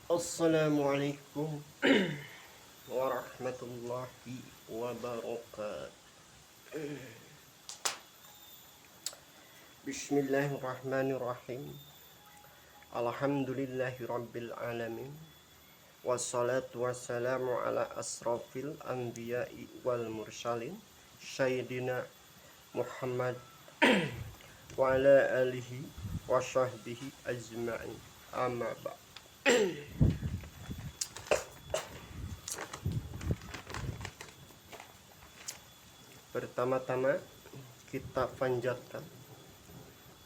Assalamualaikum warahmatullahi wabarakatuh. Bismillahirrahmanirrahim. Alhamdulillahi rabbil alamin. Wassalatu wassalamu ala asrafil anbiya'i wal mursalin Sayyidina Muhammad wa ala alihi wa sahbihi ajma'in. Amma ba'd. Pertama-tama kita panjatkan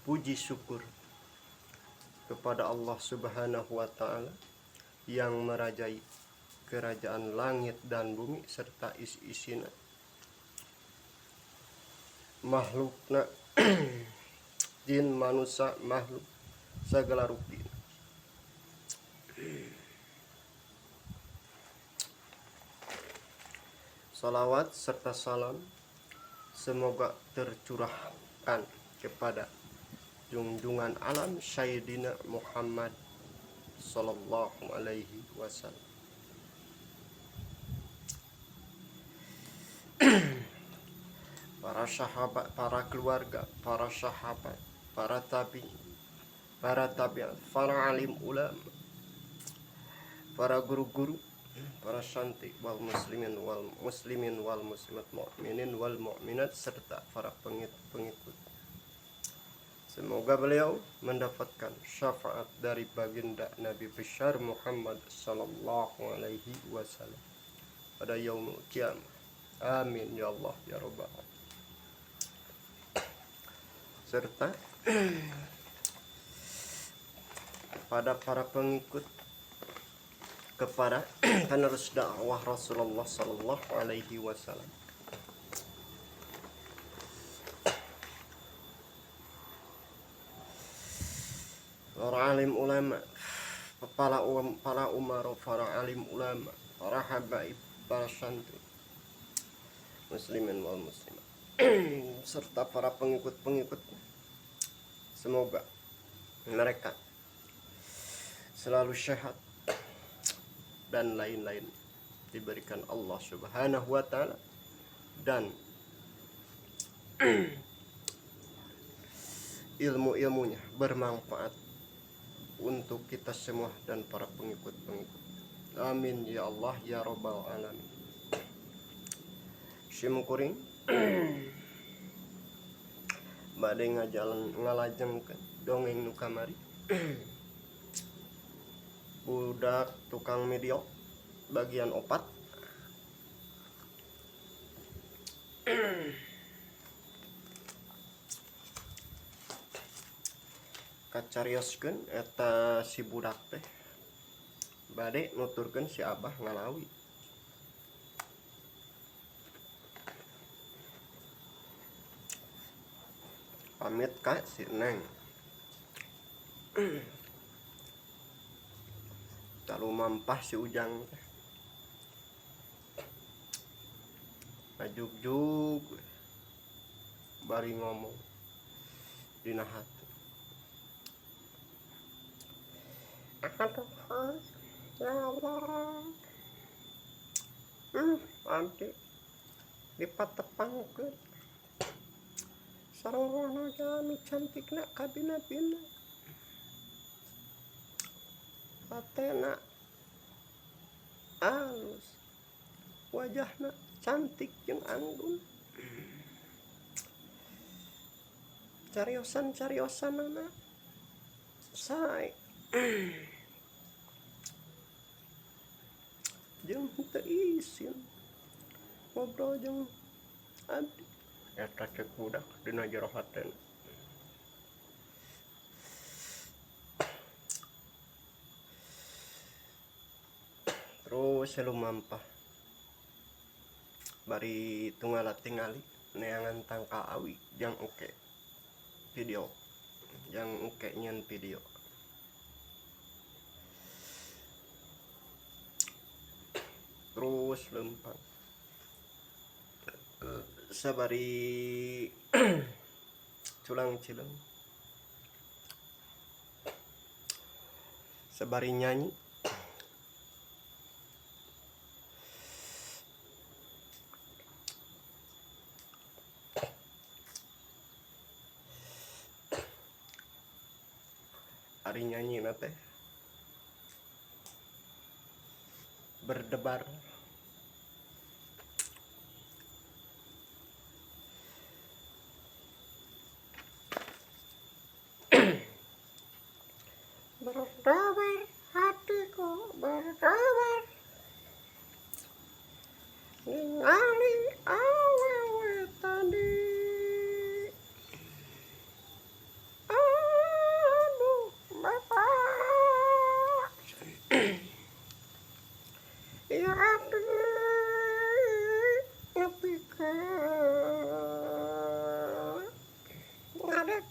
puji syukur kepada Allah Subhanahu wa Ta'ala yang merajai kerajaan langit dan bumi serta isi-isina, makhlukna jin manusia makhluk segala rupi. Salawat serta salam semoga tercurahkan kepada junjungan alam Sayyidina Muhammad sallallahu alaihi wasallam, para sahabat, para keluarga, para sahabat, para tabi'in, para alim ulama, para guru-guru, para santri wal muslimin wal muslimat, mu'minin wal mu'minat serta para pengikut. Semoga beliau mendapatkan syafaat dari baginda Nabi besar Muhammad sallallahu alaihi wasallam pada yaumul qiyamah. Amin ya Allah ya rabbal alamin. Serta pada para pengikut kepada penerus dakwah Rasulullah sallallahu alaihi wasallam. Para alim ulama, para umara, para alim ulama, para habaib, para santri, muslimin wal muslimat, serta para pengikut-pengikut. Semoga mereka selalu sehat dan lain-lain diberikan Allah Subhanahu wa Ta'ala, dan ilmu-ilmunya bermanfaat untuk kita semua dan para pengikut-pengikut. Amin ya Allah ya rabbal alamin. Simkuring bade ngajalan ngalajengkeun dongeng nu kamari. Budak tukang medio bagian 4. Kacarioskeun eta si budak teh bade nuturkeun si abah ngalawi. Pamit ka si Neng. Talu mampah si Ujang teh. Ajuk-juk bari ngomong dina hati. Aduh, ya Allah. Adik dipatepangkeun. Sareng jami cantikna kabina-bina. Patena alus, wajahna cantik jeung anggun. Cariosan-cariosanana sae. Jeung teu isin ngobrol jeung adik. Eta cek budak dina jero hatena. Terus lumampah bari tunggal tingali neangan tangka awi jang oke video, yang oke nyen video. Terus lempang sabari culang cileng sabari nyanyi Ari nyanyi nate berdebar. Berdebar hatiku berdebar, ningali awewe tadi. Aduh bapak, ya aduh ngepikeun ngadek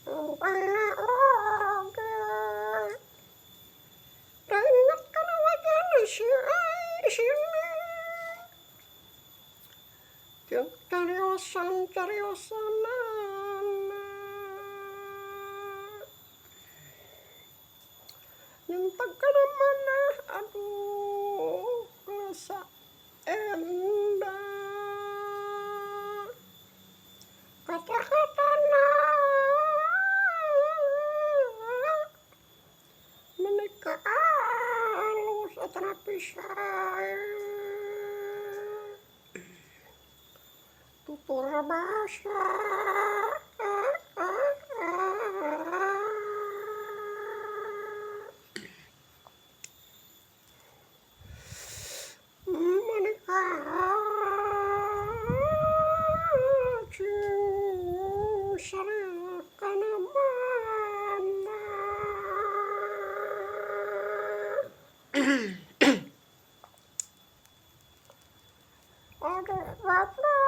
umpana oge. Ingat kana wajahna si ai sini, jeung cariosan-cariosanana, yang tegana mana aduh rasa endah kata-katana menika alus atana pisan tutur basa. Menika cing sareng kana mana. Aduh bapak,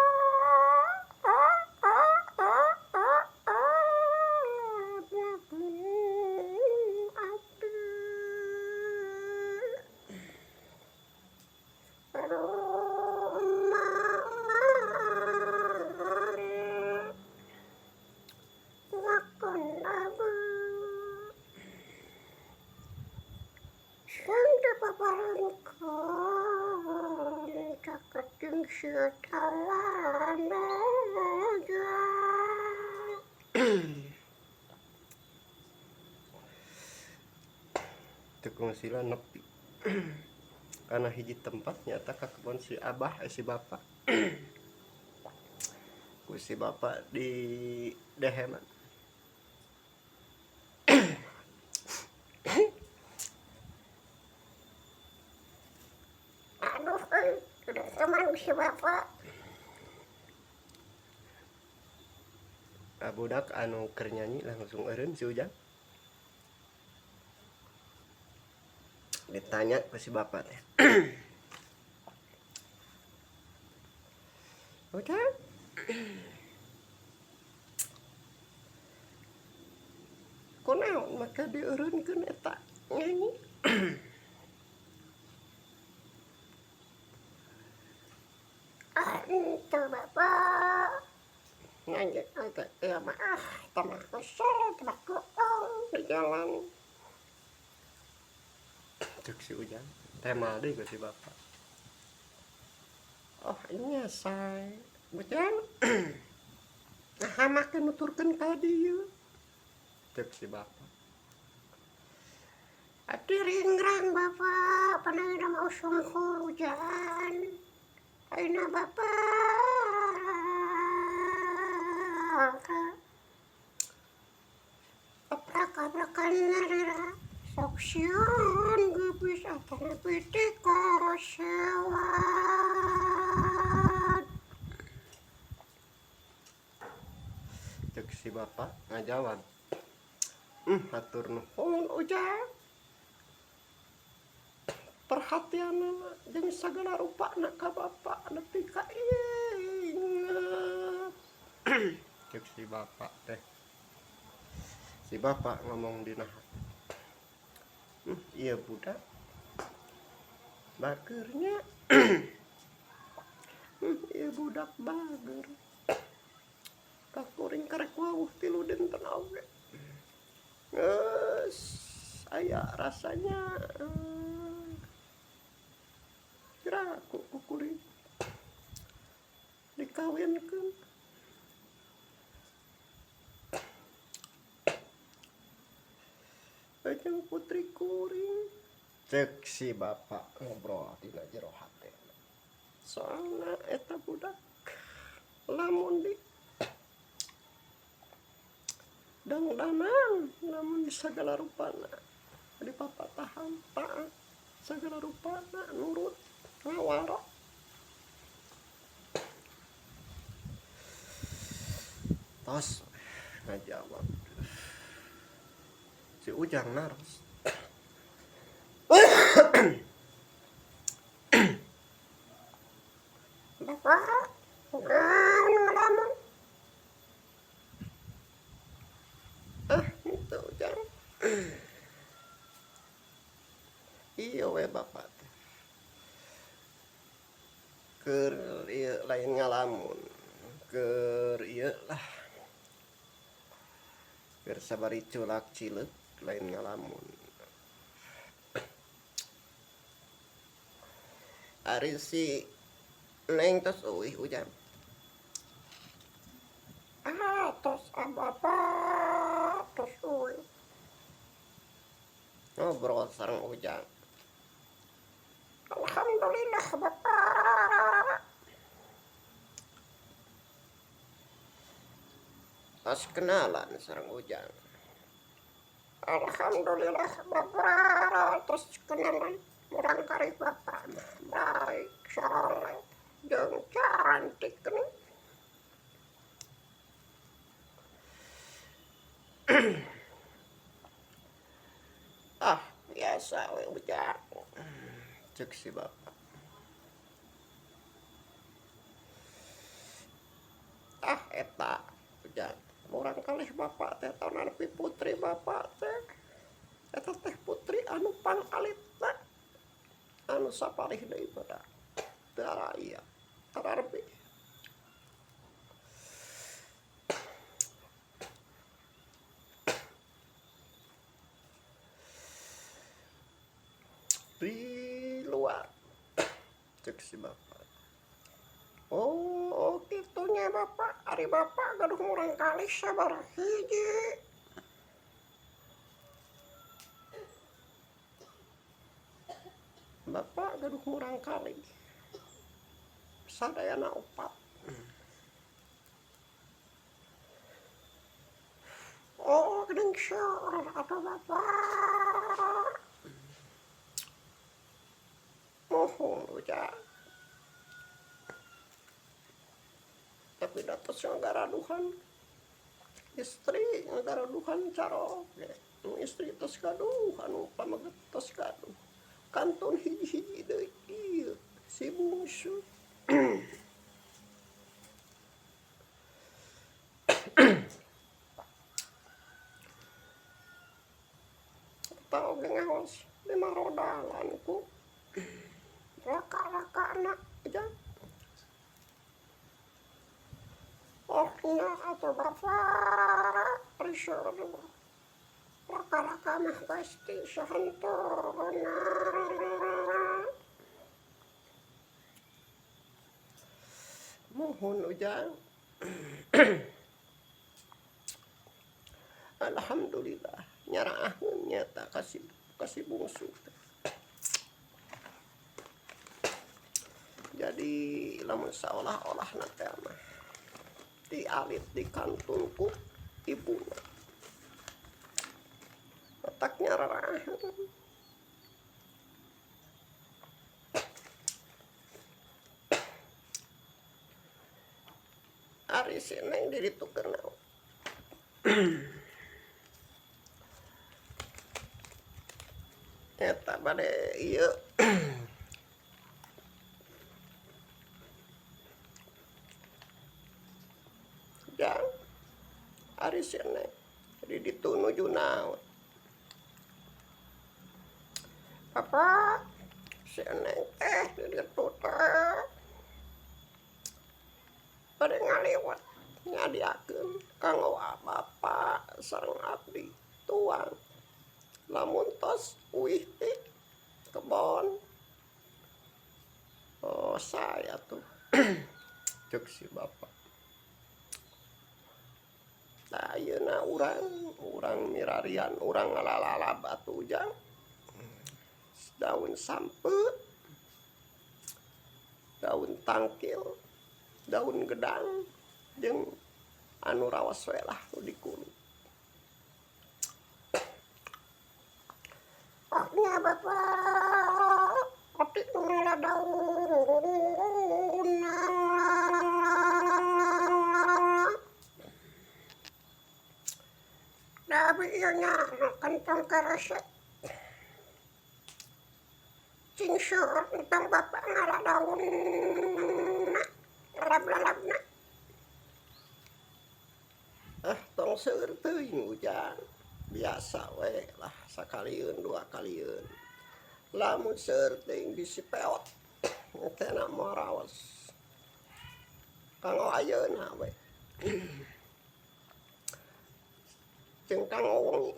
Santa paparengkeun caketing setalana aja. Tukang sila nepi karena hiji tempat nyata ka kebon si abah si bapak. Ku si bapak di deheman. Aduh udah emang si bapak budak anu keur nyanyi langsung eureun si Ujang. Ditanya ke si bapak teh. Ujang, kunaon maka dieureunkeun eta nyanyi? Itu bapak nyanyi aja ya mah tamah kesel tamah keong di jalan. Cek si Ujang tema deh ke si bapak. Oh ini say Ujang nah makan nuturkan ka dieu. Cek si bapak. Adi ringrang bapak panai nama usung hujan. Aina bapak abrak-abrakan narira sok sieun geubis atana pitik korosewat. Cek si bapak ngajawab, hatur nuhun Ujang, perhatianna jeung sagala rupana ka bapak nepi ka inget. Cek si bapak teh. Si bapak ngomong dina hati, iya budak bagernya. Iya budak bager kakuring karek wawuh tilu dinten oge geus aya rasanya kiraku kukuring dikawinkeun. Ajeng putri kuring cek si bapak ngobrol dina jero hate soalna eta budak lamun di dangdanan namun di segala rupana di papatahan taat segala rupana nurut ngawara tos ngajawab si Ujang naros bapak ngalamun itu Ujang iya we bapak keur ieu lain ngalamun keur ieu lah keur sabari culak cileuk lain ngalamun ari si Neng tos euih Ujang tos bapak tos euih ngobrol sareng Ujang alhamdulillah bapak pas kenalan sareng Ujang alhamdulillah bapak terus kenalan urang kari bapak baik soleh jeung cantik nih biasa we Ujang cek si bapak eta Ujang urang kalih bapak teh tahun nepi putri bapak teh eta teh putri anu pangalitna anu sapalih deui badak teu aya tararbi di luar cek si bapak oh kitunya bapak ari bapak gaduh murang kalih sabaraha hiji bapak gaduh murang kalih sadayana 4 oh geuning seueur atuh bapak mohon Ujang tapi datos ngagaraduhan istri ngagaraduhan carok istri tos gaduh anu pamaget tos gaduh kantun hiji-hiji deui ieu si bungsu tau ge ngaos 5 rodalan ku raka-rakana Ujang nya atuh bapak riseur raka-raka mah pasti sahanteuna mohon Ujang alhamdulillah nyaraaheun nyata kasih bungsu jadi lamun saolah-olah teh mah dialit di kantungku ibunya otaknya rarahan ari si Neng diritukeun naon eta bade ieu Jang ari si Neng jadi ditunuju naon bapak si Neng teh di ditu teh bade ngaliwat nyadiakeun kanggo bapak sareng abdi tuang lamun tos uih ti kebon oh saya tuh cek si bapak nah ayeuna urang mirarian urang ngalalala batu ujang daun sampe daun tangkil daun gedang jeung anu raos we lah nu dikulu. Nya bapak kopi nula daun tapi ieu nya kentong karasa cing seueur tong bapak ngala daun lalab-lalabna tong seueur teuing ujang biasa we lah sakalieun dua kalieun lamun seueur teuing bisi peot teh na moal raos kanggo ayeuna we jeung kanggo wengi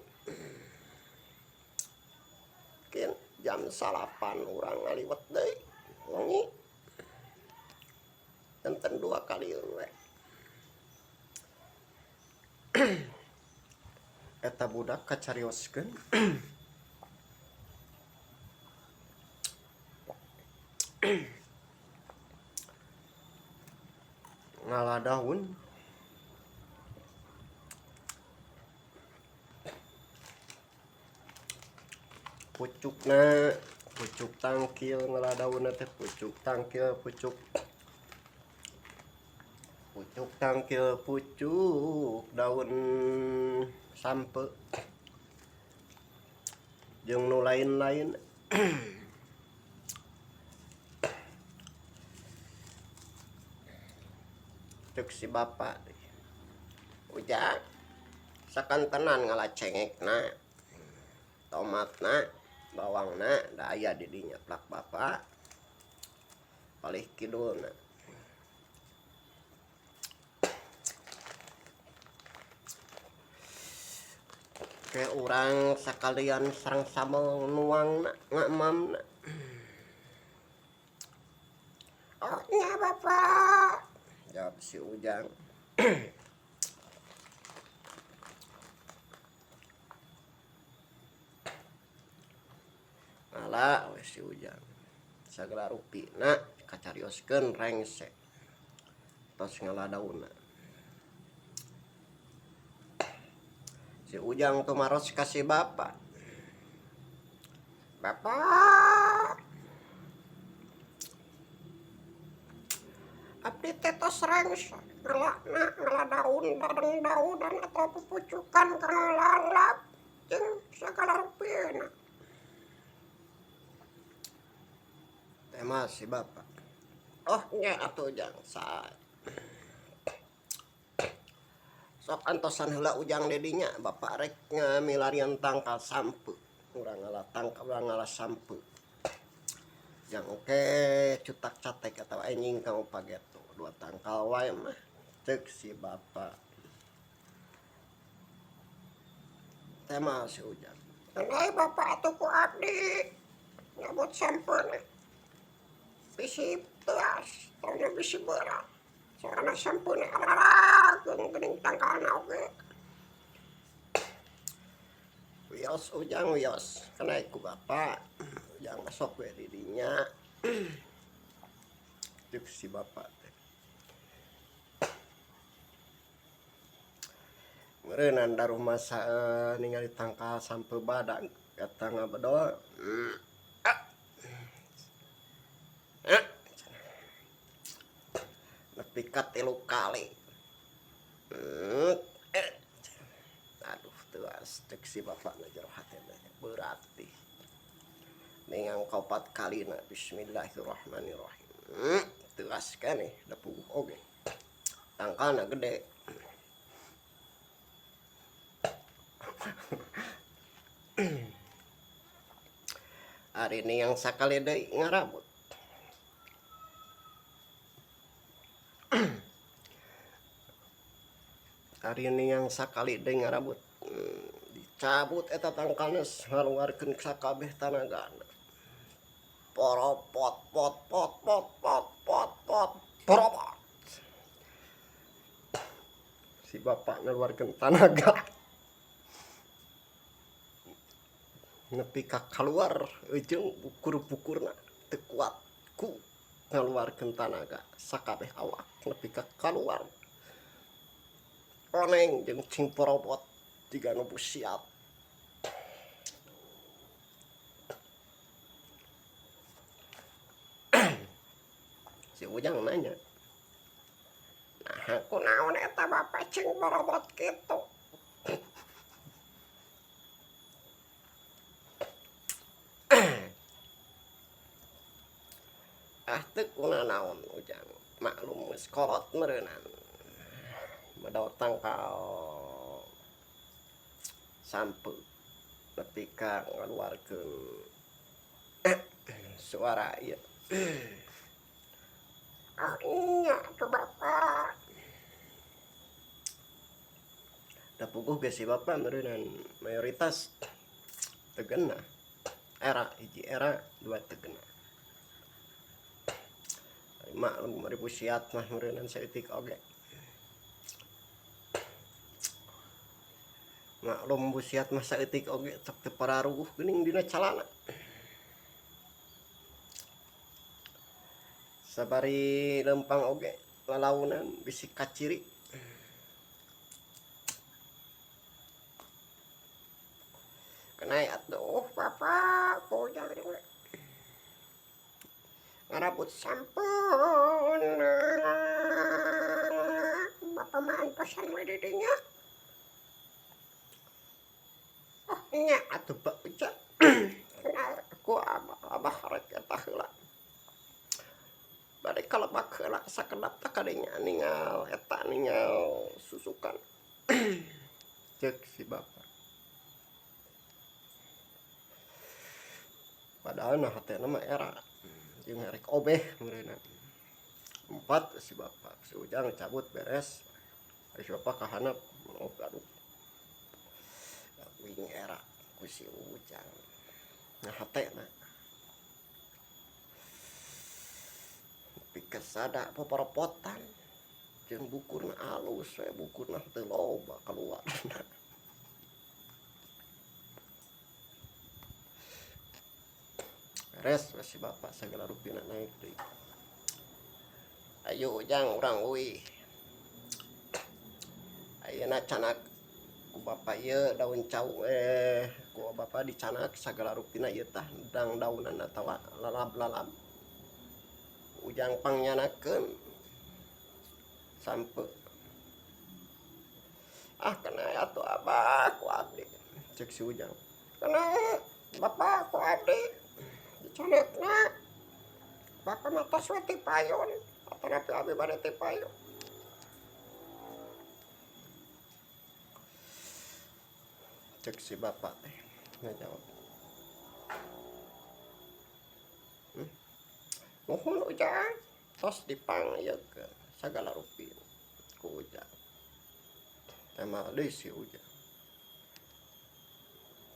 keun jam 8 urang ngaliwat deui wengi enten dua kalieun we eta budak kacarioskeun ngaladaun pucukna pucuk tangkil ngaladaun teh pucuk tangkil pucuk tangkil pucuk daun sampe jeung nu lain-lain cek si bapak ujang sakantenan ngalacengekna tomatna bawangna da aya di dinya plak bapak palih kidulna ke urang sakalian sareng sambal nuangna ngamamna. Oh iya bapak jawab si ujang ngala we si ujang sagala rupina kacarioskeun rengse tos ngaladauna si ujang tumaros kasih bapak abdi teh tos rengse ngaladaun dadang-daudan atau pupucukan kang lalap jeung sagala rupina tema si bapak oh nya atuh ujang sae sok antosan heula ujang dedinya bapak rek ngamilarian tangkal sampe urang ngalah sampe yang oke cutak catek atau anjing kamu pageto dua tangkal wae mah cek si bapak tema si ujang nai bapak atuh ku abdi nyabut sampurna bisi teas tanya bisi berat soalnya sampurna ararageun geuning tangkalna oge wios ujang wios kana ku bapak ujang sok we di dinya cek si bapak meureunnan da rumah ningali tangkal sampe badag kata ngabedol nepi ka 3 kali aduh teuas cek si bapak na jero hatena berarti ningang kaopat kalina bismillahirrahmanirrahim teuas keneh da puguh oge tangkalna gede hari ini yang sakali deui ngarabut hari ini yang sakali deui ngarabut dicabut eta tangkalna ngaluarkeun sakabeh tanagana poropot pot pot pot pot pot pot poropot si bapak ngeluarkan tenaga nepi ka keluar ujung bukur-bukurna teu kuat ku ngeluarkan tenaga sakabeh awak nepi ka keluar oneng jeung cing porobot tiga nu busiat. Si Ujang nanya, nah kunaon eta bapak cing porobot kitu? Ah teu kunaon Ujang, maklum geus kolot meureunan. Medot tangkal sampe nepi ka ngaluarkeun suara ieu. Oh iya tuh bapak. Da puguh ge si bapak meureunan mayoritas teu geunah. Era hiji era dua teu geunah. Maklum ari busiat mah meureunan saeutik oge. Maklum busiat mah saeutik oge tek teu pararuguh geuning dina calana. Sabari lempang oge lalaunan bisi kaciri. Kenai atuh bapak kujang ngarabut sampun bapak maantosan we di dinya. Oh nya atuh Pak Uca. Ku abah rek eta heula. Bade kalebak heula sakedap teh kadinya ningal eta ningal susukan. Cek si bapak. Padahal nah hatena mah era jeung rek obeh meureunna. 4 si bapak, si Ujang cabut beres. Si bapak kahanap oh aduh. Wing era ku si Ujang. Nah hatena. Pikeun sada poporopotan. Jeung bukurna alus we bukurna teu loba kaluarna. Beres si bapak sagala rupina naik deui. Ayo Ujang urang euy. Ayeuna canak ku bapak ieu daun cau ku bapak dicanak sagala rupina ieu tah dang-daunan atawa lalab-lalab. Ujang pangyanakeun sampe. Ah kana atuh abah ku abdi cek si Ujang. Kana bapak ku abdi dicanakna. Bapak mah tos we ti payun. Atanapi abi bade ti payun. Cek si bapak teh ngajawab. Nuhun Ujang, tos dipangyekeun sagala rupina ku Ujang. Tema deui si Ujang.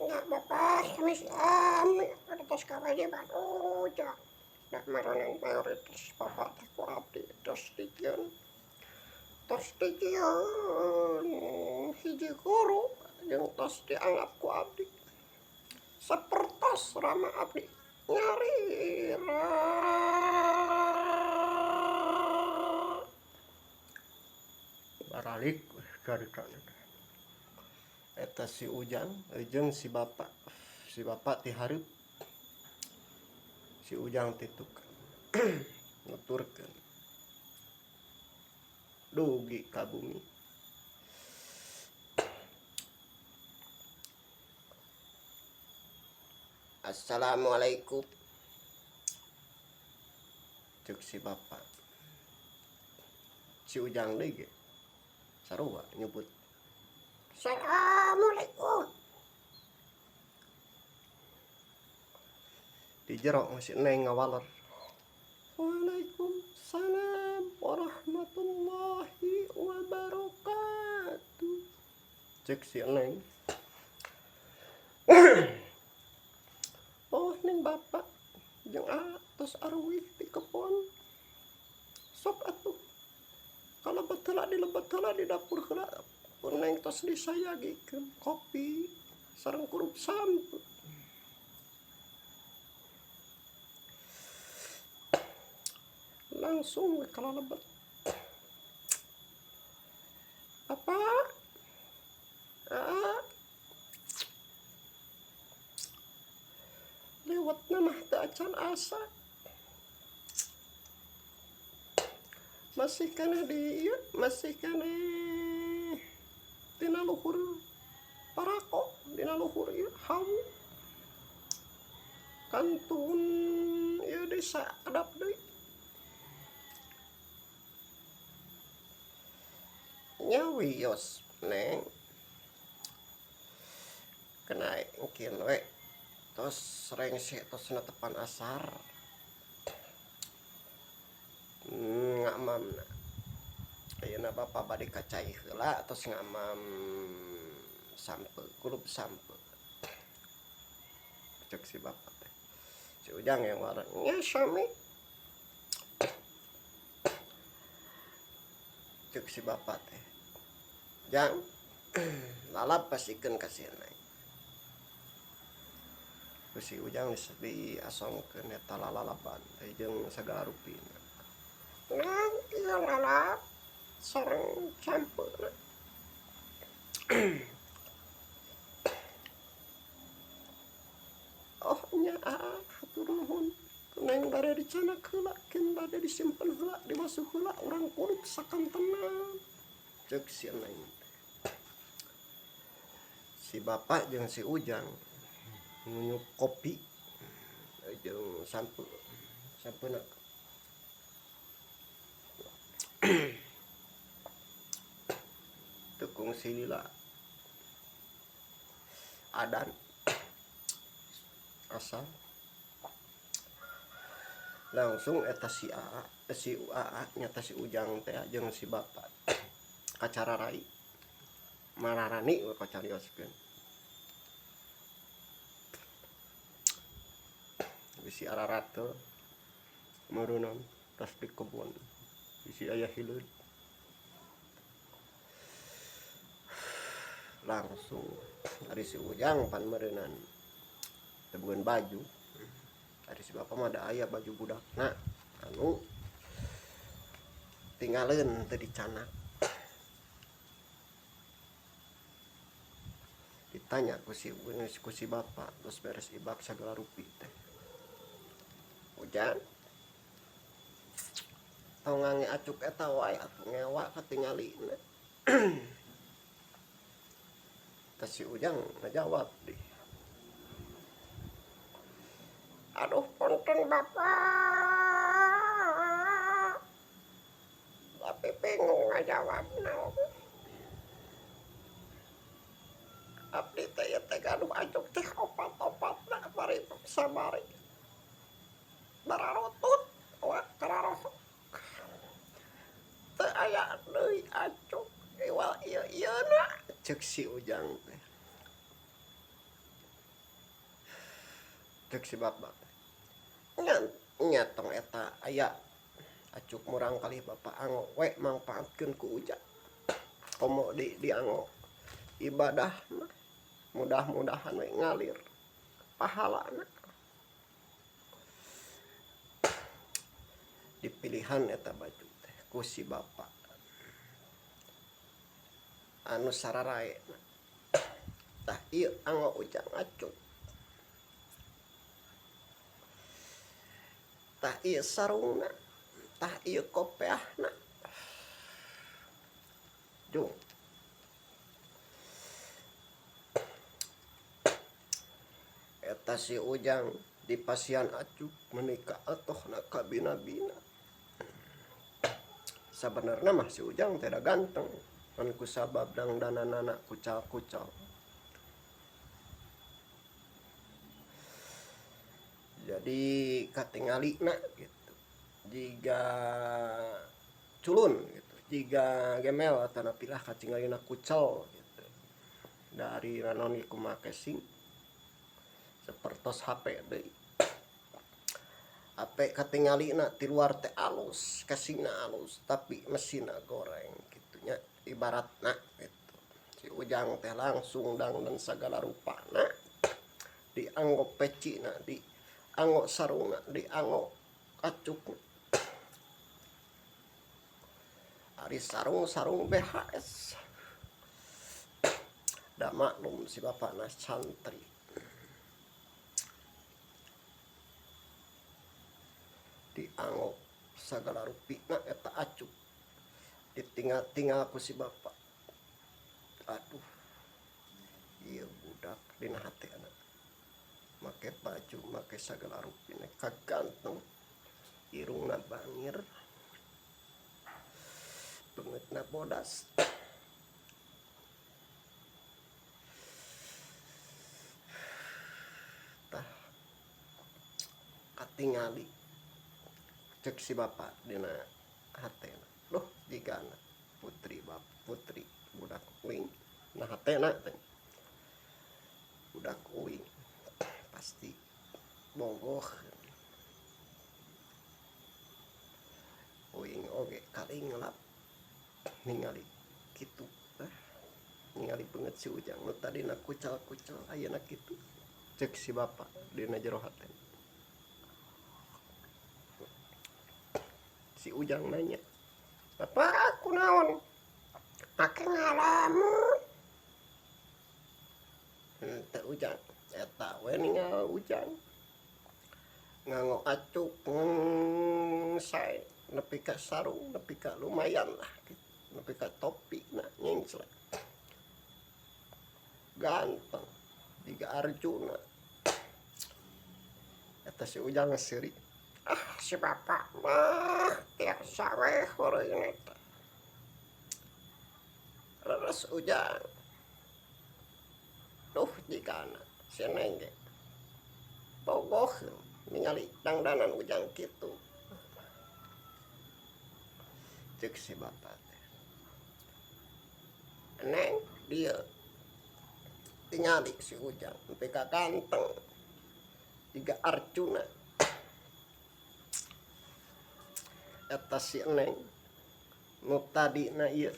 Ya bapak, kami sami tos kawajiban Ujang. Da meureunan mayoritas bapak teh ku abdi tos dijieun. Tos dijieun hiji guru jeung tos dianggap ku abdi. Sapertos rama abdi nyari baralik garikana. Eta si Ujang jeung si bapak ti hareup. Si Ujang tituk nuturkeun dugi ka bumi. Assalamualaikum. Cek si bapak. Si Ujang deui ge sarua nyebut Assalamualaikum. Di jero masih neng ngawaler. Waalaikumsalam warahmatullahi wabarakatuh. Cek si neng. Oh neng bapak jeung atos arwih di kebon. Sok atuh. Kalebet heula dilebet heula di dapur heula neng tos disayagikeun kopi sareng kurup sampo. Langsung we kalalebet. Apa? Lewatna mah teu acan asa. Masih kana di ieu, masih kana dina luhur parako, dina luhur ieu hawu. Kantun ieu desa adap deui. Nyawiyos neng. Kena engkeun we. Tos rengse tos netepan asar. Ngamamna. Ayeuna bapa bade kacai heula tos ngamam sampe, kulup sampe. Cek si bapa teh. Si Ujang yang wareng, "Nya sami." Cek si bapa teh. "Jang, lalap pasikeun ka sieun." Si Ujang diasongkeun eta lalalapan jeung sagala rupina. Nah, ieu lalap sareng campeuna. Oh nya hatur nuhun. Neng bade dicanak heula, keun bade disimpen heula, dibasuh heula urang kulit sakantenan. Ceuk si neng. Si bapa jeung si Ujang ngunyup kopi jeung sampeuna. Tukung si lila adan asal langsung eta si Aa nyata si Ujang teh jeung si bapa kacara rai mararani we kacarioskeun. Bisi ararate meureunna tos di kebun bisi aya hileud. Langsung ari si Ujang pan meureunan tebueun baju. Ari si bapa mah da aya baju budakna anu tinggalin teu dicanak. Ditanya ku si bapa terus beres ibak sagala rupi teh. Ujang tong ngange acuk eta wae atuh ngewa katingalina. Terus si Ujang ngajawab deh. Aduh punten bapak. Tapi bingung ngajawabna. Abdi teh teh gaduh acuk teh opat-opatna bari sabari. Bararutut wa kararoh. Teu aya deui acuk ewal ieu-ieuna ceuk si Ujang teh. Ceuk si bapa. Nya tong eta aya acuk murang kali bapa ango we mangpaatkeun ku Ujang. Komo di ango ibadah mah mudah-mudahan we ngalir pahalana. Dipilihan eta baju teh ku si bapa. Anu sararaena. Tah ieu ango Ujang acuk. Tah ieu sarungna. Tah ieu kopiahna. Dung. Eta si Ujang dipasian acuk menikah atohna ka bina-bina. Sabenerna mah si Ujang teh da ganteng. Mun kusabab dangdananana kucal-kucal. Jadi katingalina gitu. Jiga culun gitu. Jiga gemel atau napilah katingalina kucal gitu. Dari nanon iku make sing sapertos HP deui. HP katingalina ti luar teh alus, kasina alus, tapi mesinna goreng gitu nya ibaratna gitu. Ujang teh langsung dan segala rupana dianggo pecina, dianggo sarungna, dianggo acuk. Ari sarung BHS. Da maklum si bapakna santri. Dianggo sagala rupina eta acuk. Ditinggal-tinggal ku si bapak. Aduh. Ieu budak dina hati anak. Make baju, make sagala rupina kaganteng. Irungna bangir. Beungeutna bodas. Tah katingali cek si bapak dina hatena. Loh jigana putri budak uing nah hatena teh. Budak uing pasti bogoh. Uing oge kalinglap ningali kitu. Ningali beungeut si Ujang nu tadina kucal-kucal ayeuna kitu. Cek si bapak dina jero hatena. Si Ujang nanya, "Bapak kunaon?" "Ake ngalamun." Teu Ujang, eta we ninggal Ujang. Nganggo acuk sae nepi ka sarung, nepi ka lumayan lah, nepi ka topi na nyengslet. Ganteng, jiga Arjuna. Eta si Ujang seuri. "Ah, si bapak mah tiasa we heureun eta." Leres Ujang. Duh jigana si Neng ge bogoh ningali dangdanan Ujang kitu. Cek si bapak teh, "Neng, dieu tingali si Ujang nepi ka ganteng jiga Arjuna." Eta si Neng nu tadina ieu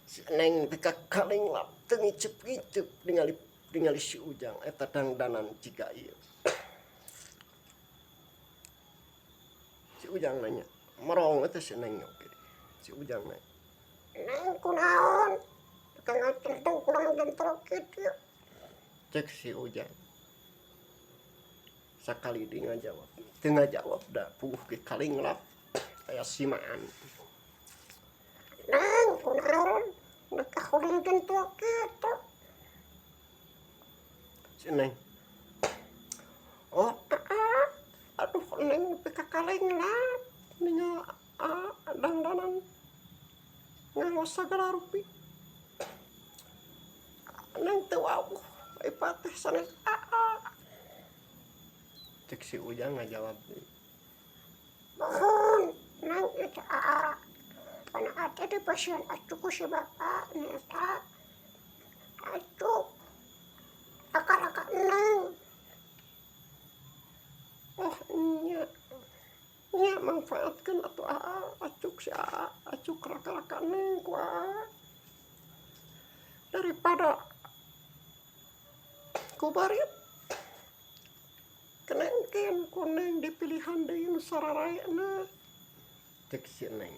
si Neng teh kalinglap teu ngicep-ngicep ningali si Ujang eta dangdanan jiga ieu. Si Ujang nanya, merong eta si Neng oge. Si Ujang nanya, "Neng kunaon? Teu ngacenteng kurang gentrok kitu." Cek si Ujang. Sakali di ngajawab, teu ngajawab da puguh ge kalinglap aya simaan. "Neng kunaon? Neka kurang gentrok kitu." Si Neng, "Oh, aduh Neng nepi ka kalinglap ningal dangdanan nganggo sagala rupi. Neng teu wawuh, ipa teh sanes Cek si Ujang ngajawab deui, "Mohon, Neng eta kana ate dipasieun acuk ku si bapak nyata. Acuk raka-raka Neng." "Oh nya, nya manfaatkeun atuh acuk si acuk raka-raka Neng ku daripada ku barit. Kenengkeun ku Neng dipilihan deui nu sararaena." Cek si Neng.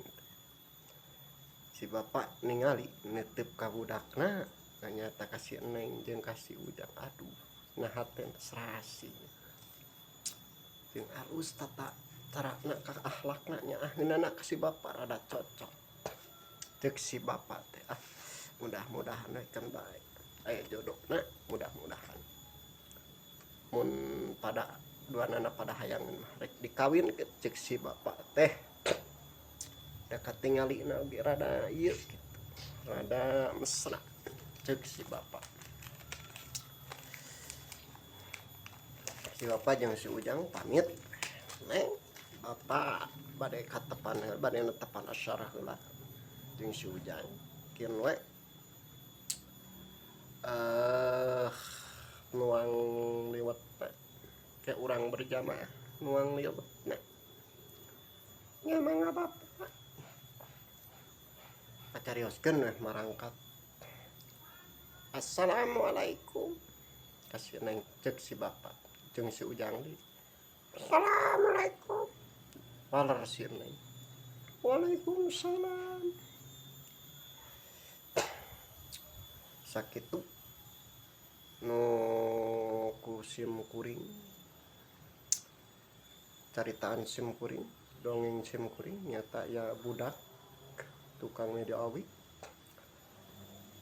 Si bapak ningali neuteup ka budakna nyata ka si Neng jeung ka si Ujang. Aduh, nah hatena serasi. Jeung alus tata carana ka akhlakna nya ngeunana ka si bapak rada cocok. Cek si bapak teh, mudah-mudahan we can bae. Aya jodohna mudah-mudahan. Mun pada duanana pada hayang rek dikawin cek si bapak teh. Da katingalina ge rada ieu kitu. Rada mesra cek si bapak. Si bapak jeung si Ujang pamit. "Neng, bapak bade katepan bade netepan asyarah heula jeung si Ujang. Kieu we nuang liwat kayak urang berjamaah nuang liwat nya mangga bapak pacari carioskeun weh marangkat. Assalamualaikum kasih neng cek si bapak jeung si ujang di. Assalamualaikum waler si neng. Waalaikumsalam. Sakitu nu ku sim kuring, caritaan sim kuring, dongeng sim kuring nyata ya budak tukang media awi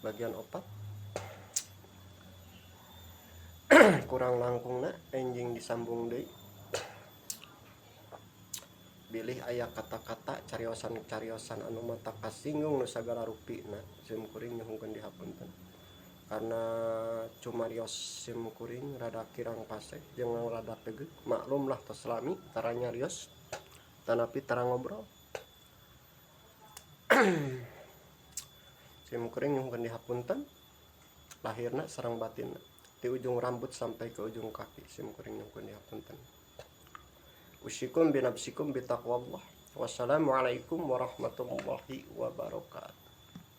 bagian opat. Kurang langkungna enjing disambung deui. Bilih aya kata-kata cariosan anu mata kasinggung nu sagala rupina sim kuring nyuhungkeun dihapunten. Karena cumarios sim kuring rada kirang paseh jeung rada tegeuk, maklum lah tos lami tara nyarios tanapi tara ngobrol. Sim kuring nyuhungkeun dihapunten lahirna sareng batinna ti ujung rambut sampai ke ujung kaki sim kuring nyuhungkeun dihapunten. Usikum binafsikum bitaqwallah. Wassalamualaikum warahmatullahi wabarakatuh.